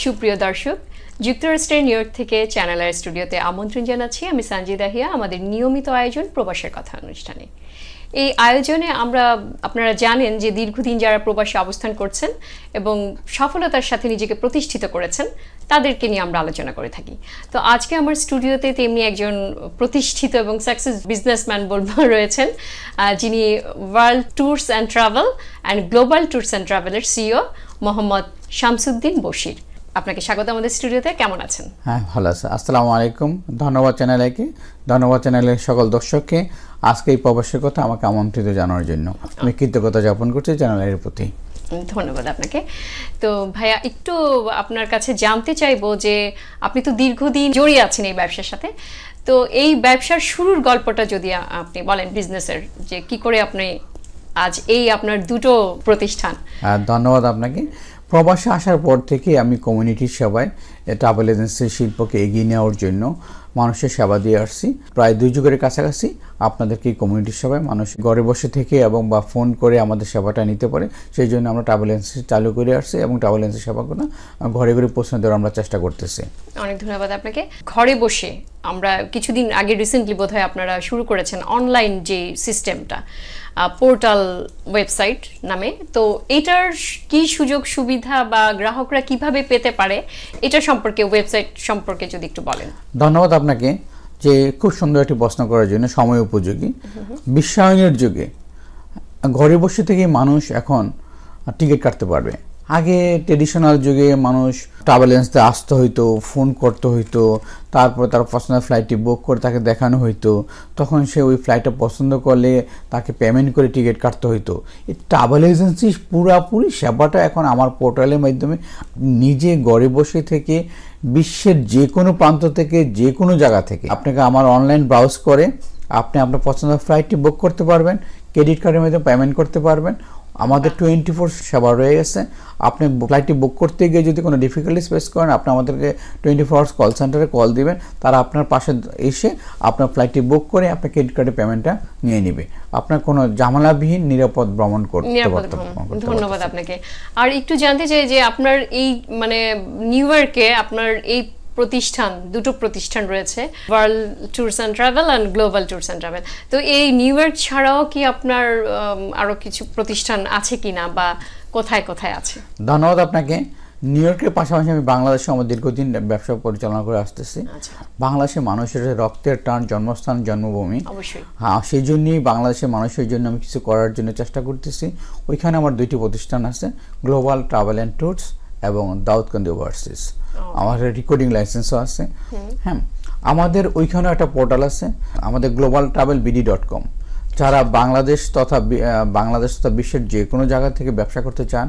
সুপ্রিয় দর্শক, যুক্তরাষ্ট্রের নিউ ইয়র্ক থেকে চ্যানেল আই স্টুডিওতে আমন্ত্রণ জানাচ্ছি। আমি সঞ্জিদা হিয়া, আমাদের নিয়মিত আয়োজন প্রবাসের কথা অনুষ্ঠানে। এই আয়োজনে আপনারা জানেন যে দীর্ঘদিন যারা প্রবাসে অবস্থান করছেন এবং সফলতার সাথে নিজেকে প্রতিষ্ঠিত করেছেন তাদেরকে নিয়ে আমরা আলোচনা করে থাকি। তো আজকে আমার স্টুডিওতে তেমনি একজন প্রতিষ্ঠিত এবং সাকসেস বিজনেসম্যান রয়েছেন, যিনি world tours and travel and global tours and ট্রাভেলের সিইও মোহাম্মদ শামসুদ্দিন বশির। আপনাকে স্বাগত আমাদের স্টুডিওতে। কেমন আছেন? হ্যাঁ, ভালো আছে। আসসালামু আলাইকুম। ধন্যবাদ চ্যানেলকে, ধন্যবাদ চ্যানেলের সকল দর্শককে আজকে এই প্রবাসের কথা আমাকে আমন্ত্রিত জানার জন্য। আমি কৃতজ্ঞতা জ্ঞাপন করছি চ্যানেলের প্রতি। ধন্যবাদ আপনাকে। তো ভাইয়া, একটু আপনার কাছে জানতে চাইবো যে আপনি তো দীর্ঘদিন জড়িয়ে আছেন এই ব্যবসার সাথে, তো এই ব্যবসার শুরুর গল্পটা যদি আপনি বলেন, বিজনেসের, যে কি করে আপনি আজ এই আপনার দুটো প্রতিষ্ঠান। ধন্যবাদ আপনাকে। প্রবাসে আসার পর থেকে আমি কমিউনিটির সেবায় ট্রাভেল এজেন্সির শিল্পকে এগিয়ে নেওয়ার জন্য মানুষের সেবা দিয়ে আসছি। প্রায় 2 যুগের কাছাকাছি আপনাদেরকে কমিউনিটির সেবায় মানুষ ঘরে বসে থেকে এবং বা ফোন করে আমাদের সেবাটা নিতে পারে, সেই জন্য আমরা ট্রাভেল এজেন্সি চালু করে আসছি এবং ট্রাভেল এজেন্সি সেবাগুলো ঘরে ঘরে পৌঁছানো দেওয়ার আমরা চেষ্টা করতেছি। অনেক ধন্যবাদ আপনাকে। ঘরে বসে আমরা কিছুদিন আগে রিসেন্টলি বোধহয় আপনারা শুরু করেছেন অনলাইন যে সিস্টেমটা, পোর্টাল ওয়েবসাইট নামে। তো এটার কি সুযোগ সুবিধা বা গ্রাহকরা কিভাবে পেতে পারে এটা সম্পর্কে, ওয়েবসাইট সম্পর্কে যদি একটু বলেন। ধন্যবাদ আপনাকে যে খুব সুন্দর একটি প্রশ্ন করার জন্য, সময় উপযোগী। বিশ্বায়নের যুগে ঘরে বসে থেকে মানুষ এখন টিকিট কাটতে পারবে। আগে ট্রেডিশনাল যুগে মানুষ ট্রাভেল এজেন্সিতে আসতে হইতো, ফোন করতে হইতো, তারপর তার পছন্দের ফ্লাইটটি বুক করে তাকে দেখানো হইতো, তখন সে ওই ফ্লাইটটা পছন্দ করলে তাকে পেমেন্ট করে টিকিট কাটতে হইতো। এই ট্রাভেল এজেন্সি পুরাপুরি সেবাটা এখন আমার পোর্টালের মাধ্যমে নিজে ঘরে বসে থেকে বিশ্বের যে কোনো প্রান্ত থেকে, যে কোনো জায়গা থেকে আপনাকে আমার অনলাইন ব্রাউজ করে আপনি আপনার পছন্দের ফ্লাইটটি বুক করতে পারবেন, ক্রেডিট কার্ডের মাধ্যমে পেমেন্ট করতে পারবেন। আমাদের 24 সেবা রয়ে গেছে। আপনি ফ্লাইটটি বুক করতে গিয়ে যদি কোনো ডিফিকাল্টিস ফেস করেন, আপনি আমাদেরকে 24 আওয়ার্স কল সেন্টারে কল দিবেন, তারা আপনার পাশে এসে আপনার ফ্লাইটটি বুক করে আপনার ক্রেডিট কার্ডের পেমেন্টটা নিয়ে নেবে। আপনার কোনো ঝামেলাবিহীন নিরাপদ ভ্রমণ করতে পারবেন। ধন্যবাদ আপনাকে। আর একটু জানতে চাই যে আপনার এই নিউ ইয়র্কে আপনার এই দুটো প্রতিষ্ঠান রয়েছে, world tours and travel and global tours and travel. তো এই নিউ ইয়র্ক ছাড়াও কি আপনার আরো কিছু প্রতিষ্ঠান আছে কিনা বা কোথায় কোথায় আছে? ধন্যবাদ আপনাকে। নিউ ইয়র্কের পাশাপাশি আমি বাংলাদেশে আমার দীর্ঘদিন ব্যবসা পরিচালনা করে আসতেছি। বাংলাদেশের মানুষের রক্তের টান, জন্মস্থান, জন্মভূমি। হ্যাঁ, সেই জন্যই বাংলাদেশের মানুষের জন্য আমি কিছু করার জন্য চেষ্টা করতেছি। ওইখানে আমার 2টি প্রতিষ্ঠান আছে, গ্লোবাল ট্রাভেল অ্যান্ড ট্যুরস এবং দাউদকান্দি ওভারসিজ। আমার রেকর্ডিং লাইসেন্সও আছে। হ্যাঁ, আমাদের ওইখানেও একটা পোর্টাল আছে, আমাদের globaltravelbd.com। যারা বাংলাদেশ তথা বিশ্বের যে কোনো জায়গা থেকে ব্যবসা করতে চান,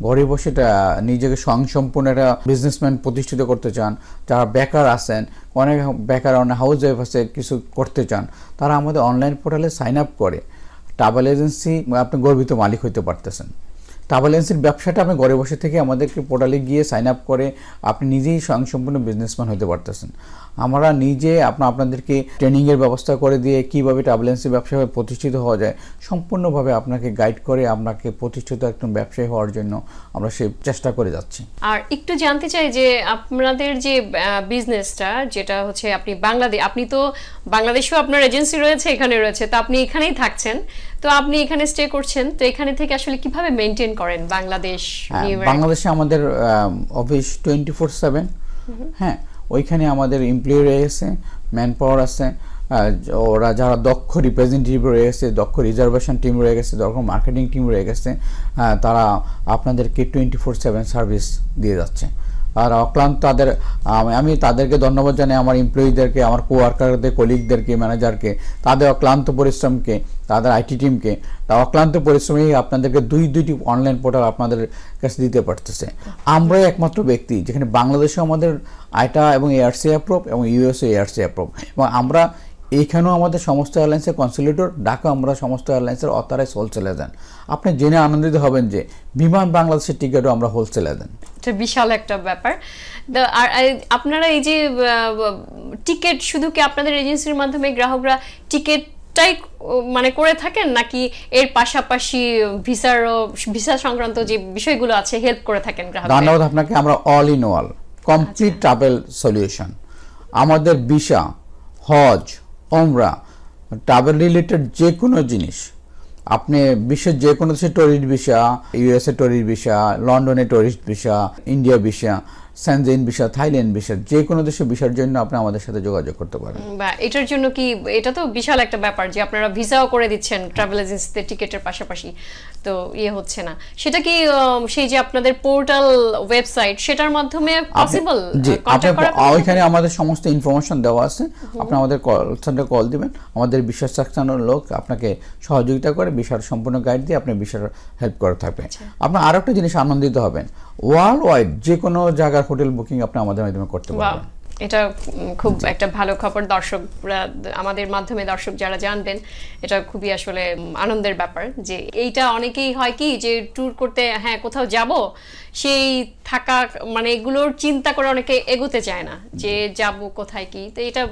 ঘরে বসে নিজেকে স্বয়ংসম্পূর্ণ একটা বিজনেসম্যান প্রতিষ্ঠিত করতে চান, যারা বেকার আছেন, অনেক বেকার, অনেক হাউস ওয়াইফ আছে, কিছু করতে চান, তারা আমাদের অনলাইন পোর্টালে সাইন আপ করে ট্রাভেল এজেন্সি আপনি গর্বিত মালিক হইতে পারতেছেন। ট্রাভেল এজেন্সির ব্যবসাটা আপনি ঘরে বসে থেকে আমাদেরকে পোর্টালে গিয়ে সাইন আপ করে আপনি নিজেই স্বয়ংসম্পূর্ণ বিজনেসম্যান হতে পারতেছেন। আমরা নিজে আপনাদেরকে ট্রেনিংয়ের ব্যবস্থা করে দিয়ে কীভাবে ট্রাভেল এজেন্সি ব্যবসায় প্রতিষ্ঠিত হওয়া যায় সম্পূর্ণভাবে আপনাকে গাইড করে আপনাকে প্রতিষ্ঠিত একজন ব্যবসায়ী হওয়ার জন্য আমরা সেই চেষ্টা করে যাচ্ছি। আর একটু জানতে চাই যে আপনাদের যে বিজনেসটা, যেটা হচ্ছে আপনি তো বাংলাদেশেও আপনার এজেন্সি রয়েছে, এখানে রয়েছে, তো আপনি এখানেই থাকছেন, তো আপনি এখানে স্টে করছেন, তো এখানে থেকে আসলে কিভাবে মেইনটেইন করেন বাংলাদেশে আমাদের অফিস 24/7। হ্যাঁ, ওইখানে আমাদের এমপ্লয়ি রয়েছে, ম্যান পাওয়ার আছে, ওরা যারা দক্ষ রিপ্রেজেন্টেটিভ রয়ে গেছে, দক্ষ রিজার্ভেশন টিম রয়ে গেছে, দক্ষ মার্কেটিং টিম রয়ে গেছে, তারা আপনাদেরকে 24/7 সার্ভিস দিয়ে যাচ্ছে। আর অক্লান্ত আমি তাদেরকে ধন্যবাদ জানাই, আমার এমপ্লয়িদেরকে, আমার কোয়ার্কারদের, কলিগদেরকে, ম্যানেজারকে, তাদের অক্লান্ত পরিশ্রমকে, তাদের আইটি টিমকে, তা অক্লান্ত পরিশ্রমেই আপনাদেরকে 2টি অনলাইন পোর্টাল আপনাদের কাছে দিতে পারতেছে। আমরাই একমাত্র ব্যক্তি যেখানে বাংলাদেশে আমাদের আইটা এবং এআরসি অ্যাপ্রুভ এবং ইউএসএ এআরসি অ্যাপ্রুভ, এবং আমরা এইখানেও আমাদের সমস্ত এয়ারলাইন্সের কনসুলেটর, ঢাকা আমরা সমস্ত এয়ারলাইন্সের অথরাইজ হোলসেলার দেন। আপনি জেনে আনন্দিত হবেন যে বিমান বাংলাদেশের টিকিটও আমরা হোলসেলার দেন। এটা বিশাল একটা ব্যাপার। আর আপনারা এই যে টিকিট, শুধু কি আপনাদের এজেন্সির মাধ্যমে গ্রাহকরা টিকিট সবটাই মানে করে থাকেন, নাকি এর পাশাপাশি ভিসা সংক্রান্ত যে বিষয়গুলো আছে হেল্প করে থাকেন গ্রাহকদের? ধন্যবাদ আপনাকে। আমরা all in all complete travel solution, আমাদের ভিসা, হজ, ওমরা, ট্রাভেল রিলেটেড যে কোনো জিনিস, আপনি বিশ্বের যে কোনো দেশে tourist visa, USA tourist visa, লন্ডনে tourist visa, India visa, Schengen visa, Thailand visa, যে কোনো দেশে ভিসার জন্য আপনি আমাদের সাথে যোগাযোগ করতে পারেন। বা এটার জন্য কি, এটা তো বিশাল একটা ব্যাপার যে আপনারা ভিসাও করে দিচ্ছেন ট্রাভেল এজেন্সিতে টিকেটের পাশাপাশি, তো হচ্ছে না সেটা কি সেই যে আপনাদের পোর্টাল ওয়েবসাইট সেটার মাধ্যমে পসিবল কন্টাক্ট করা? ওইখানে আমাদের সমস্ত ইনফরমেশন দেওয়া আছে, আপনি আমাদের কল সেন্টারে কল দিবেন, আমাদের বিশ্বাস সেকশনের লোক আপনাকে সহযোগিতা করে ভিসার সম্পূর্ণ গাইড দিয়ে আপনি ভিসার হেল্প করে থাকবে। আপনার আরো একটা জিনিস আনন্দিত হবেন, ওয়ার্ল্ড ওয়াইড যে কোনো জায়গার হোটেল বুকিং আপনি আমাদের মাধ্যমে করতে পারবেন। এটা খুব একটা ভালো খবর, দর্শকরা আমাদের মাধ্যমে দর্শক যারা জানবেন এটা খুবই আসলে আনন্দের ব্যাপার। যে এইটা অনেকেই হয় কি যে ট্যুর করতে হ্যাঁ কোথাও যাব সেই থাকা মানে এগুলোর চিন্তা করে অনেকে এগোতে চায় না যে যাব কোথায় কি, তো এটা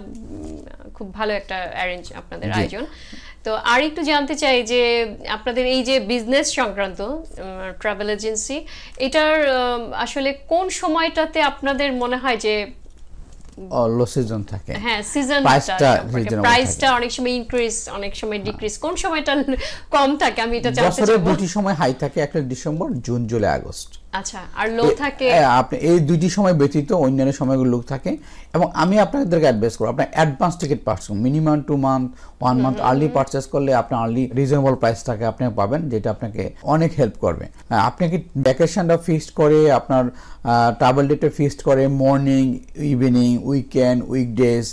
খুব ভালো একটা অ্যারেঞ্জ আপনাদের আয়োজন। তো আর একটু জানতে চাই যে আপনাদের এই যে বিজনেস সংক্রান্ত ট্রাভেল এজেন্সি, এটার আসলে কোন সময়টাতে আপনাদের মনে হয় যে লো সিজন থাকে? হ্যাঁ, সিজন প্রাইসটা অনেক সময় ইনক্রিজ, অনেক সময় ডিক্রিজ, কোন সময়টা কম থাকে আমি এটা জানতে চাই। বছরের দুটি সময় হাই থাকে, একটা ডিসেম্বর, জুন, জুলাই, আগস্ট। আচ্ছা, আর লো থাকে? আপনি এই দুটি সময় ব্যতীত অন্যান্য সময়গুলো লো থাকে। এবং আমি আপনাদেরকে অ্যাডভাইস করব, আপনি advance ticket purchase minimum 2 month 1 month early purchase করলে আপনি আর্লি রিজনেবল প্রাইস থাকে আপনি পাবেন, যেটা আপনাকে অনেক হেল্প করবে। আপনি কি ভ্যাকেশনটা ফিক্সড করে আপনার ট্রাভেল ডেটে ফিক্সড করে মর্নিং, ইভিনিং, উইকেন্ড, উইকডেজ,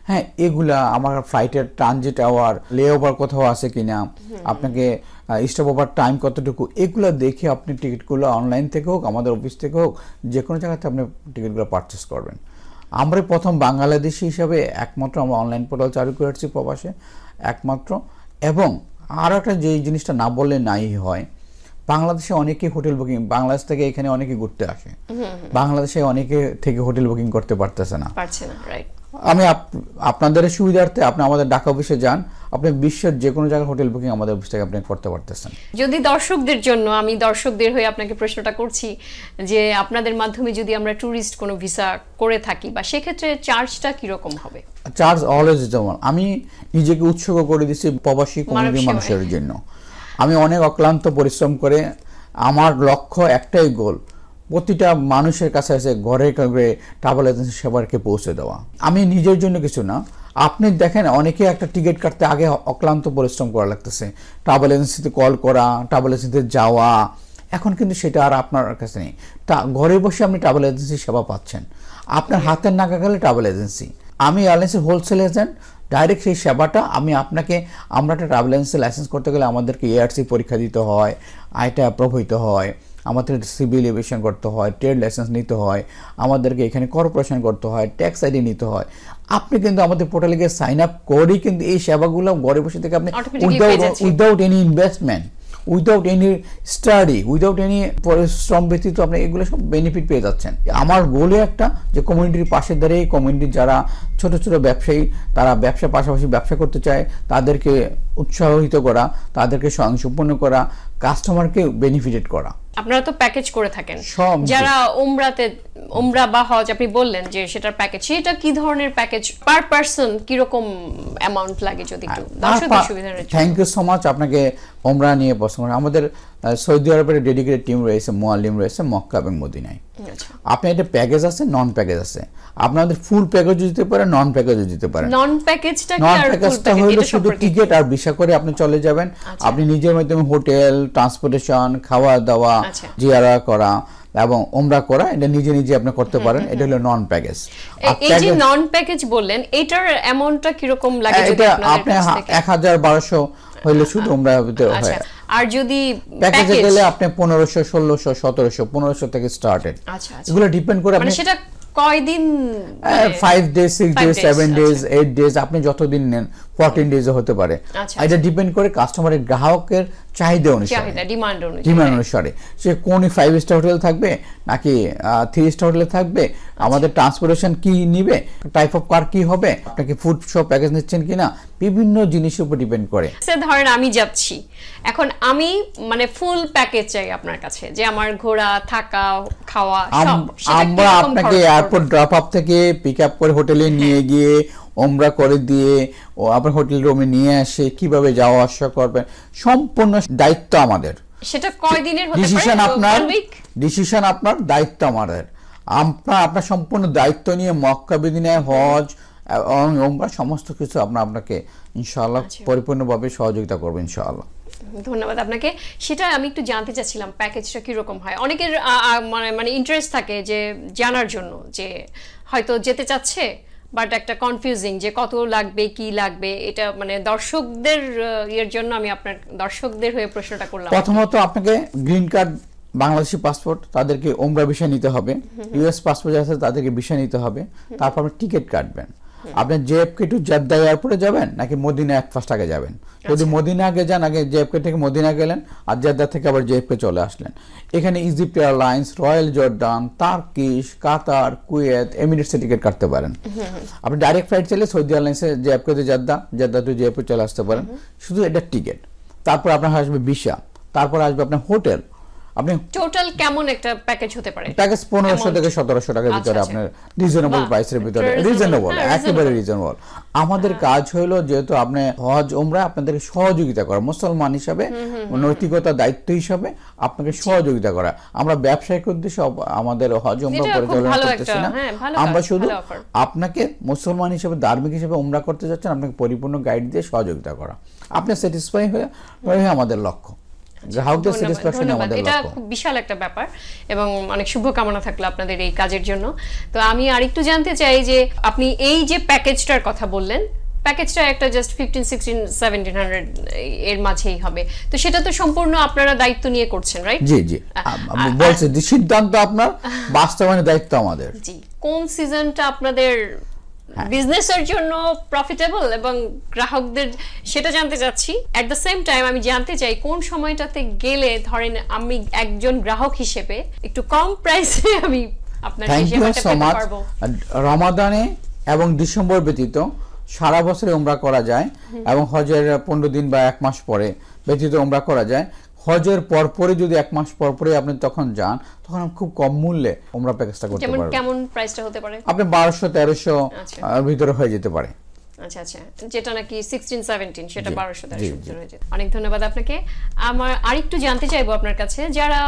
হ্যাঁ এগুলা আমার ফ্লাইটের ট্রানজিট আওয়ার, লে ওভার কোথাও আছে কিনা, আপনাকে স্টপ ওভার টাইম কতটুকু, এগুলো দেখে আপনি টিকিটগুলো অনলাইন থেকে হোক আমাদের অফিস থেকে হোক যে কোনো জায়গাতে আপনি টিকিটগুলো পারচেস করবেন। আমরা প্রথম বাংলাদেশি হিসাবে একমাত্র আমরা অনলাইন পোর্টাল চালু করেছি প্রবাসে একমাত্র। এবং আরও একটা যে জিনিসটা না বললে নাই হয়, বাংলাদেশে অনেকে হোটেল বুকিং, বাংলাদেশ থেকে এখানে অনেকে ঘুরতে আসে, বাংলাদেশে অনেকে থেকে হোটেল বুকিং করতে পারতেছে না। আমি আপনাদের সুবিধার্থে আপনি আমাদের ঢাকা অফিসে যান, আপনি বিশ্বের যে কোনো জায়গায় হোটেল বুকিং আমাদের অফিস থেকে আপনি করতে পারতেছেন। যদি দর্শকদের জন্য, আমি দর্শকদের হয়ে আপনাকে প্রশ্নটা করছি যে আপনাদের মাধ্যমে যদি আমরা ট্যুরিস্ট কোনো ভিসা করে থাকি বা সেক্ষেত্রে চার্জটা কিরকম হবে? চার্জ অলওয়েজ যেমন আমি নিজেকে উৎসর্গ করে দিচ্ছি প্রবাসী কমিউনিটি মানুষের জন্য। আমি অনেক অক্লান্ত পরিশ্রম করে, আমার লক্ষ্য একটাই গোল, প্রতিটা মানুষের কাছে আছে ঘরে ঘরে ট্রাভেল এজেন্সি সেবাকে পৌঁছে দেওয়া। আমি নিজের জন্য কিছু না, আপনি দেখেন অনেকে একটা টিকিট কাটতে আগে অক্লান্ত পরিশ্রম করা লাগতেছে, ট্রাভেল এজেন্সিতে কল করা, ট্রাভেল এজেন্সিতে যাওয়া, এখন কিন্তু সেটা আর আপনার কাছে নেই। ঘরে বসে আপনি ট্রাভেল এজেন্সি সেবা পাচ্ছেন, আপনার হাতের নাগালে ট্রাভেল এজেন্সি। আমি এয়ারলাইন্সের হোলসেল এজেন্ট, ডাইরেক্ট সেই সেবাটা আমি আপনাকে, আমরা একটা ট্রাভেল এজেন্সি লাইসেন্স করতে গেলে আমাদেরকে এআরসি পরীক্ষা দিতে হয়, আইটা অ্যাপ্রুভ হইতে হয়, আমাদের সিভিল এভিয়েশন করতে হয়, ট্রেড লাইসেন্স নিতে হয়, আমাদেরকে এখানে কর্পোরেশন করতে হয়, ট্যাক্স আইডি নিতে হয়। আপনি কিন্তু আমাদের পোর্টালে গিয়ে সাইন আপ করেই কিন্তু এই সেবাগুলো ঘরে বসে থেকে আপনি without any investment, without any study, without any পরিশ্রম ব্যতীত আপনি এগুলো সব বেনিফিট পেয়ে যাচ্ছেন। আমার গোলে একটা যে কমিউনিটির পাশে দাঁড়িয়ে কমিউনিটির যারা ছোট ছোট ব্যবসায়ী, তারা ব্যবসার পাশাপাশি ব্যবসা করতে চায়, তাদেরকে উৎসাহিত করা, তাদেরকে স্বয়ংসম্পূর্ণ করা, কাস্টমারকে বেনিফিটেড করা। আপনারা তো প্যাকেজ করে থাকেন, যারা উমরা বা হজ আপনি বললেন যে সেটার প্যাকেজ, সেটা কি ধরনের প্যাকেজ, পার পারসন কি রকম অ্যামাউন্ট লাগে যদি একটু দর্শকদের সুবিধার জন্য? থ্যাংক ইউ সো মাচ আপনাকে উমরা নিয়ে প্রশ্ন করেন। আমাদের সৌদি আরবের ডেডিকেটেড টিম রয়েছে, মুআল্লিম রয়েছে মক্কা এবং মদিনায়। আপনি এটা প্যাকেজ আছে, নন প্যাকেজ আছে, আপনাদের ফুল প্যাকেজও দিতে পারেন, নন প্যাকেজও দিতে পারেন। নন প্যাকেজটা কি? আর প্যাকেজটা হলো শুধু টিকিট আর ভিসা করে আপনি চলে যাবেন। আপনি নিজের মাধ্যমে হোটেল, ট্রান্সপোর্টেশন, খাওয়া দাওয়া, জিয়ারা করা এবং উমরা করা, এটা নিজে নিজে আপনি করতে পারেন। এটা হলো নন প্যাকেজ। এই যে নন প্যাকেজ বললেন, এটার অ্যামাউন্টটা কি রকম লাগে? যদি আপনি 1000-1200 হইলে শুধু উমরা ভিতরে হয়। আর যদি প্যাকেজে গেলে আপনি 1500, 1600, 1700, 1500 থেকে স্টার্টেড। আচ্ছা, এগুলো ডিপেন্ড করে আপনি সেটা কয়দিন 5 days 6 days 7 days 8 days আপনি যতদিন নেন 14 days হতে পারে এটা ডিপেন্ড করে কাস্টমারের গ্রাহকের চাহিদা অনুসারে ডিমান্ড অনুসারে সে কোন 5 স্টার হোটেল থাকবে নাকি 3 স্টার হোটেলে থাকবে আমাদের ট্রান্সপোর্টেশন কি নিবে টাইপ অফ কার কি হবে আপনাকে ফুড শপ প্যাকেজ নিচ্ছেন কিনা বিভিন্ন জিনিসের উপর ডিপেন্ড করে ধরেন আমি যাচ্ছি এখন আমি মানে ফুল প্যাকেজ চাই আপনার কাছে যে আমার ঘোরা থাকা খাওয়া সব আমরা আপনাকে এয়ারপোর্ট ড্রপ আপ থেকে পিক আপ করে হোটেলে নিয়ে গিয়ে ওমরা করে দিয়ে ও আপনার হোটেল রুমে নিয়ে আসে কিভাবে যাওয়া আসা করবেন সম্পূর্ণ দায়িত্ব আমাদের সেটা কয় দিনের হতে পারে ডিসিশন আপনার দায়িত্ব আমাদের আপনার সম্পূর্ণ দায়িত্ব নিয়ে মক্কা মদিনায় হজ এবং ওমরা সমস্ত কিছু আপনাকে ইনশাআল্লাহ পরিপূর্ণভাবে সহযোগিতা করব ইনশাআল্লাহ ধন্যবাদ আপনাকে সেটা আমি একটু জানতে চাচ্ছিলাম প্যাকেজটা কি রকম হয় অনেকের মানে ইন্টারেস্ট থাকে যে জানার জন্য যে হয়তো যেতে চাচ্ছে বাট একটা কনফিউজিং যে কত লাগবে কি লাগবে এটা মানে দর্শকদের এর জন্য আমি আপনার দর্শকদের হয়ে প্রশ্নটা করলাম প্রথমত আপনাকে গ্রিন কার্ড বাংলাদেশি পাসপোর্ট তাদেরকে ওমরা ভিসা নিতে হবে ইউএস পাসপোর্ট আছে তাদেরকে ভিসা নিতে হবে তারপর আপনি টিকিট কাটবেন আপনি জেএফকে টু জেদ্দা এয়ারপোর্টে যাবেন নাকি মদিনা এক ফার্স্ট আগে যাবেন যদি মদিনা আগে যান আগে জেএফকে থেকে মদিনা গেলেন আর জেদ্দা থেকে আবার জেএফকে চলে আসলেন এখানে Egypt Airlines Royal Jordan Turkish Qatar Kuwait এমিরেটসে টিকিট কাটতে পারেন আপনি ডাইরেক্ট ফ্লাইট চাইলে সৌদি এয়ারলাইন্সে JFK to Jeddah to JFK চলে আসতে পারেন শুধু এটা টিকিট তারপর আপনার আসবে ভিসা তারপর আসবে আপনার হোটেল আপনি টোটাল কেমন একটা প্যাকেজ হতে পারে প্যাকেজ 1500 থেকে 1700 টাকার ভিতরে আপনার রিজনেবল প্রাইসের ভিতরে রিজনেবল একেবারে রিজনেবল আমাদের কাজ হলো যেহেতু আপনি হজ ওমরা আপনাদেরকে সহযোগিতা করা মুসলমান হিসাবে নৈতিকতা দায়িত্ব হিসাবে আপনাকে সহযোগিতা করা আমরা ব্যবসায়িক উদ্দেশ্যে আমাদের হজ ওমরা পরিচালনা করতেছি না আমরা শুধু আপনাকে মুসলমান হিসেবে ধার্মিক হিসেবে ওমরা করতে যাচ্ছেন আপনাকে পরিপূর্ণ গাইড দিয়ে সহযোগিতা করা আপনি স্যাটিসফাই হয়ে আমাদের লক্ষ্য গ্রাহকদের স্যাটিসফ্যাকশন আমাদের লক্ষ্য এটা খুব বিশাল একটা ব্যাপার এবং অনেক শুভকামনা থাকলো আপনাদের এই কাজের জন্য তো আমি আরেকটু জানতে চাই যে আপনি এই যে প্যাকেজটার কথা বললেন প্যাকেজটা একটা জাস্ট 15 16 1700 এর মাঝেই হবে তো সেটা তো সম্পূর্ণ আপনারা দায়িত্ব নিয়ে করছেন রাইট জি জি আমি বলছি যে সিদ্ধান্ত আপনার বাস্তবায়নের দায়িত্ব আমাদের জি কোন সিজনটা আপনাদের বিজনেসের জন্য প্রফিটেবল এবং গ্রাহকদের সেটা জানতে চাচ্ছি এট দ্য সেম টাইম আমি জানতে চাই কোন সময়টাতে গেলে ধরেন আমি একজন গ্রাহক হিসেবে একটু কম প্রাইসে আমি আপনার সেবাটা পেতে পারবো রমাদানে এবং ডিসেম্বর ব্যতীত সারা বছরে ওমরা করা যায় এবং হজের 15 দিন বা 1 মাস পরে ব্যতীত ওমরা করা যায় হজের পরপরই যদি 1 মাস পরপরই আপনি তখন যান তখন খুব কম মূল্যে ওমরা প্যাকেজটা করতে পারবেন কেমন প্রাইসটা হতে পারে আপনি 1200 1300 এর ভিতরে হয়ে যেতে পারে আচ্ছা আচ্ছা যেটা নাকি 16 17 সেটা 1200 1300 হয়ে যায় অনেক ধন্যবাদ আপনাকে আমার আরেকটু জানতে চাইবো আপনার কাছে যারা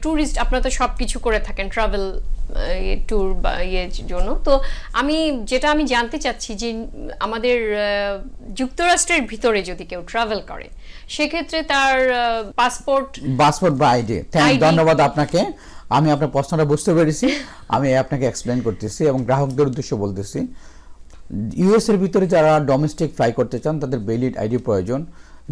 টুরিস্ট আপনারা তো সবকিছু করে থাকেন ট্রাভেল ট্যুর বা এর জন্য তো আমি জানতে চাচ্ছি যে আমাদের যুক্তরাষ্ট্রের ভিতরে যদি কেউ ট্রাভেল করে সেক্ষেত্রে তার পাসপোর্ট বা আইডি ধন্যবাদ আপনাকে আমি আপনার প্রশ্নটা বুঝতে পেরেছি আমি আপনাকে এক্সপ্লেইন করতেছি এবং গ্রাহকদের উদ্দেশ্যে বলতেছি ইউএস এর ভিতরে যারা ডোমেস্টিক ফ্লাই করতে চান তাদের ভ্যালিড আইডি প্রয়োজন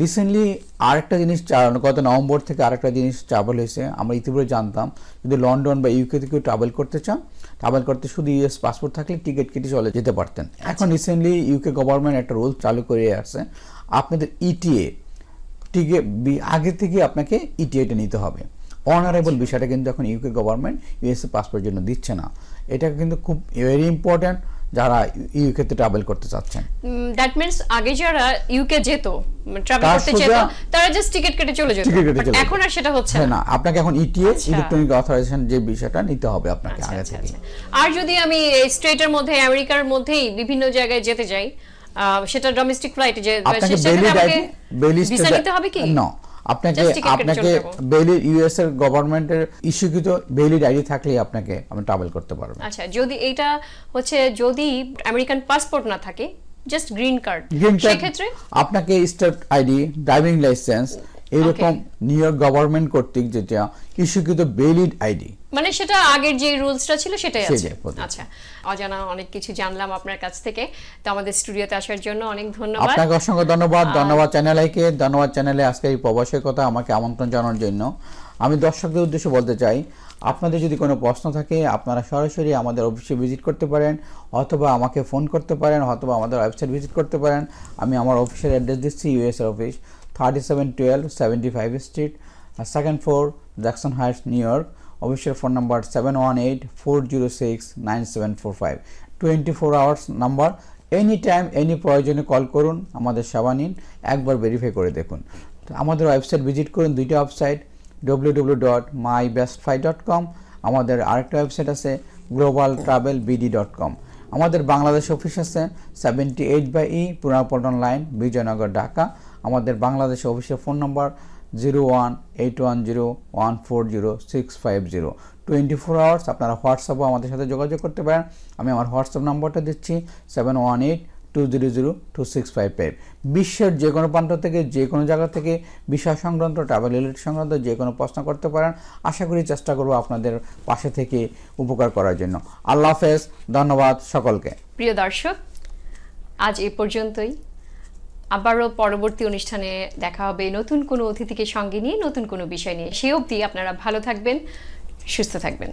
রিসেন্টলি আরেকটা জিনিস গত নভেম্বর থেকে আরেকটা জিনিস ট্রাভেল হয়েছে আমরা ইতিপূর্বে জানতাম যদি লন্ডন বা ইউকে থেকে ট্রাভেল করতে চান ট্রাভেল করতে শুধু ইউএস পাসপোর্ট থাকলে টিকিট কেটে চলে যেতে পারতেন এখন রিসেন্টলি ইউকে গভর্নমেন্ট একটা রুল চালু করে আসছে আপনাদের ইটিএ টিকিট আগে থেকে আপনাকে ইটিএটা নিতে হবে অনারেবল বিষয়টা কিন্তু এখন ইউকে গভর্নমেন্ট ইউএস পাসপোর্টের জন্য দিচ্ছে না এটা কিন্তু খুব ভেরি ইম্পর্টেন্ট যারা ইউকে তে ট্রাভেল করতে চাচ্ছেন দ্যাট মিন্স আগে যারা ইউকে যেত ট্রাভেল করতে যেত তারা জাস্ট টিকিট কেটে চলে যেত এখন আর সেটা হচ্ছে না আপনাকে এখন ইটিএ ইলেকট্রনিক অথরাইজেশন যে বিষয়টা নিতে হবে আপনাকে আগে থেকে আর যদি আমি স্টেটের মধ্যে আমেরিকার মধ্যেই বিভিন্ন জায়গায় যেতে যাই সেটা ডোমেস্টিক ফ্লাইটে যে ভিসা নিতে হবে কি না আপনাকে ভ্যালিড ইউএস এর গভর্নমেন্টের ইস্যুকৃত ভ্যালিড আইডি থাকলেই আপনাকে আপনি ট্রাভেল করতে পারবেন আচ্ছা যদি এটা হচ্ছে যদি আমেরিকান পাসপোর্ট না থাকে জাস্ট গ্রিন কার্ড সেক্ষেত্রে আপনাকে স্টেট আইডি ড্রাইভিং লাইসেন্স এরকম নিউ ইয়র্ক গভর্নমেন্ট কর্তৃক যেটা ইস্যুকৃত ভ্যালিড আইডি মানে সেটা আগের যে রুলসটা ছিল সেটাই আছে আচ্ছা অজানা অনেক কিছু জানলাম আপনার কাছ থেকে তো আমাদের স্টুডিওতে আসার জন্য অনেক ধন্যবাদ আপনাকে অসংখ্য ধন্যবাদ চ্যানেলকে ধন্যবাদ চ্যানেলে আজকে এই প্রবাসের কথা আমাকে আমন্ত্রণ জানানোর জন্য আমি দর্শকদের উদ্দেশ্যে বলতে চাই আপনাদের যদি কোনো প্রশ্ন থাকে আপনারা সরাসরি আমাদের অফিসে ভিজিট করতে পারেন, অথবা আমাকে ফোন করতে পারেন, অথবা আমাদের ওয়েবসাইট ভিজিট করতে পারেন। আমি আমার অফিসের অ্যাড্রেস দিচ্ছি, ইউএসএর office, 3712 75 street, second floor, Jackson Heights, New York. অফিসের phone number 718-406-9745, 24 hours number. Any time any প্রয়োজনে কল করুন, আমাদের সেবা নিন, একবার ভেরিফাই করে দেখুন। আমাদের ওয়েবসাইট ভিজিট করুন, দুইটা ওয়েবসাইট, www.mybestfly.com। আমাদের আরেকটা ওয়েবসাইট আছে globaltravelbd.com। আমাদের বাংলাদেশ অফিস আছে 78/E পুরাপল্টন লাইন, বিজয়নগর, ঢাকা। আমাদের বাংলাদেশ অফিসের ফোন নম্বর 018110140650, 24 আওয়ার্স। আপনারা হোয়াটসঅ্যাপও আমাদের সাথে যোগাযোগ করতে পারেন। আমি আমার হোয়াটসঅ্যাপ নম্বরটা দিচ্ছি 7182002655। বিশ্বের যে কোনো প্রান্ত থেকে, যে কোনো জায়গা থেকে বিষয় সংক্রান্ত, ট্রাভেল রিলেটেড সংক্রান্ত যে কোনো প্রশ্ন করতে পারেন। আশা করি চেষ্টা করব আপনাদের পাশে থেকে উপকার করার জন্য। আল্লাহ হাফেজ, ধন্যবাদ সকলকে। প্রিয় দর্শক, আজ এ পর্যন্তই। আবারও পরবর্তী অনুষ্ঠানে দেখা হবে নতুন কোনো অতিথিকে সঙ্গে নিয়ে, নতুন কোনো বিষয় নিয়ে। সে অবধি আপনারা ভালো থাকবেন, সুস্থ থাকবেন।